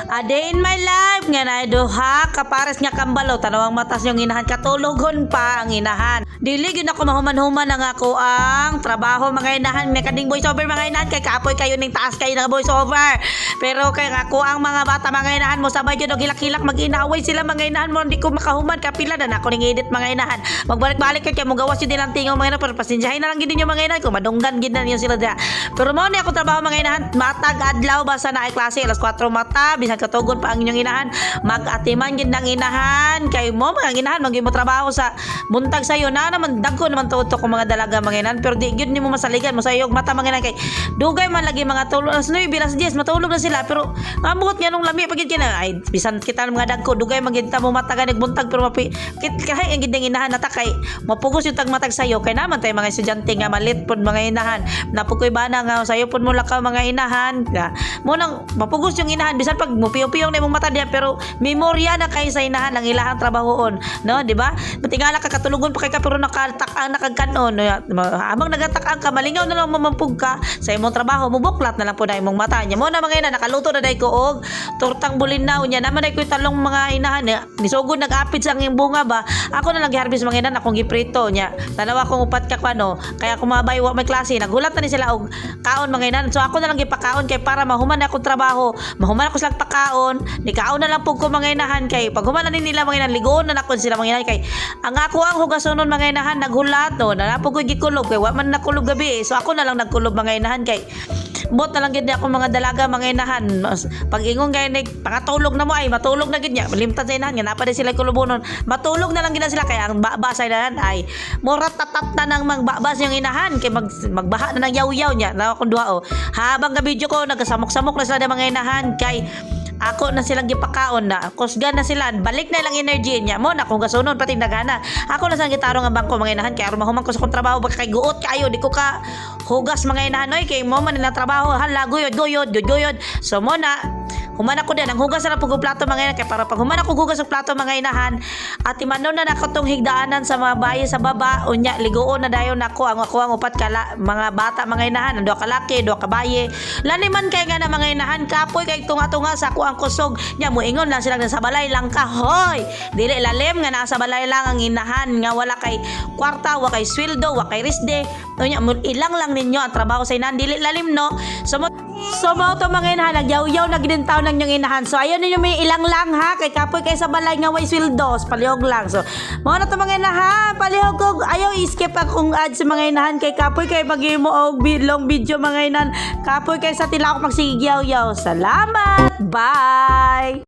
A day in my life nga na duha kapares nga kambalo tanawang matas yung inahan katulugon pa ang inahan. Dili gyud ako mahuman-human ang ako ang trabaho mga inahan may kading voice over mga inahan kay kaapoy kayo ning taas kayo nga voice over. Pero kay ako ang mga bata mga inahan mo sabay jud og hilak-hilak mag-inaway sila mga inahan mo hindi ko makahuman kapila na ako ning edit mga inahan. Magbalik-balik kay mo gawas jud nilang tingog mga inahan pero pasensyahin na lang gid ninyo mga inahan kung madunggan gid na niyo sila dia. Pero mao ni ako trabaho mga inahan matag adlaw basta na ay klase alas 4 mata bisan katugon pa ang inyong inahan mag-atiman gid nang inahan kay mo mga inahan magimo trabaho sa buntag sayo na naman dagko naman tuto ko mga dalaga mga inahan pero di gyud nimo masaligan mo sayog mata mga inahan kay dugay man lagi mga tulog alas 9 bilas 10 matulog na sila pero amot nga nung lami pagid kina ay bisan kita mga dagko dugay magita mo mata ganag buntag pero kay ang gid inahan nata kay mapugos yung tagmatag sayo kay naman tay mga estudyante nga malit pod mga inahan napukoy bana nga sayo pod mo lakaw mga inahan mo nang mapugos yung inahan bisan pag mupiyo-piyong na imong mata diya pero memorya na kay sa inahan ang ilahang trabahoon no di ba matingala ka katulugon pa kay ka pero nakatak-ang nakagkanon no? Amang nagatak-ang ka malingaw na lang mamampug ka sa imong trabaho mubuklat na lang po na imong mata nya mo na mga ina nakaluto na dai ko og tortang bulinaw nya naman dai ko talong mga inahan nisugod nag-apid sa ang bunga ba ako na lang gi-harvest mga inahan akong giprito nya tanawa kong upat ka kano kaya kumabay wa may klase naghulat na ni sila og kaon mga inahan so ako na lang gipakaon kay para mahuman ako trabaho mahuman ako silang pakaon ni kaon na lang pug ko mga inahan kay pag human na nila mga inahan ligoon na nakon sila mga inahan kay ang ako ang hugasonon mga inahan naghulat no na napog ko gikulog kay wa man nakulog gabi so ako na lang nagkulob mga inahan kay bot na lang gid ako mga dalaga mga inahan pag ingon kay pangatulog na mo ay matulog na gid nya limtan sa inahan nga napa sila kulubonon matulog na lang gid sila kay ang babasa inahan ay morat tatat na nang magbabas yung inahan kay magbaha na ng yaw-yaw nya na akong duha habang ga video ko nagasamok-samok na sila mga inahan kay ako na silang gipakaon na kusgan na sila balik na lang energy niya mo na kung gasunon pati nagana ako na sang gitaro nga bangko mga inahan kay aron mahuman ko sa kong trabaho baka kay guot kayo di ko ka hugas mga inahan oy kay mo man na trabaho hala guyod so mo na human ako din ang hugas na pug plato mga inahan kay para pag human ako hugas og plato mga inahan at imanon na nako tong higdaanan sa mga bayi sa baba unya ligoon na dayon nako ang ako ang upat kala mga bata mga inahan duha ka laki duha ka bayi lani man kay nga na mga inahan kapoy kay tunga-tunga sa ako ang kusog nya moingon lang sila sa balay lang ka hoy dili lalim nga nasa balay lang ang inahan nga wala kay kwarta wa kay sweldo wa kay risde unya ilang lang ninyo ang trabaho sa inahan dili lalim no so mo to mga inahan nagyaw-yaw na gid taon ng inyong inahan so ayon ninyo may ilang lang ha kay kapoy kay sa balay nga way sweldos palihog lang so mo na to mga inahan palihog ko ayaw i-skip akong ad sa mga inahan kay kapoy kay maghimo og long video mga inahan kapoy kay sa tila ako magsigyaw-yaw salamat bye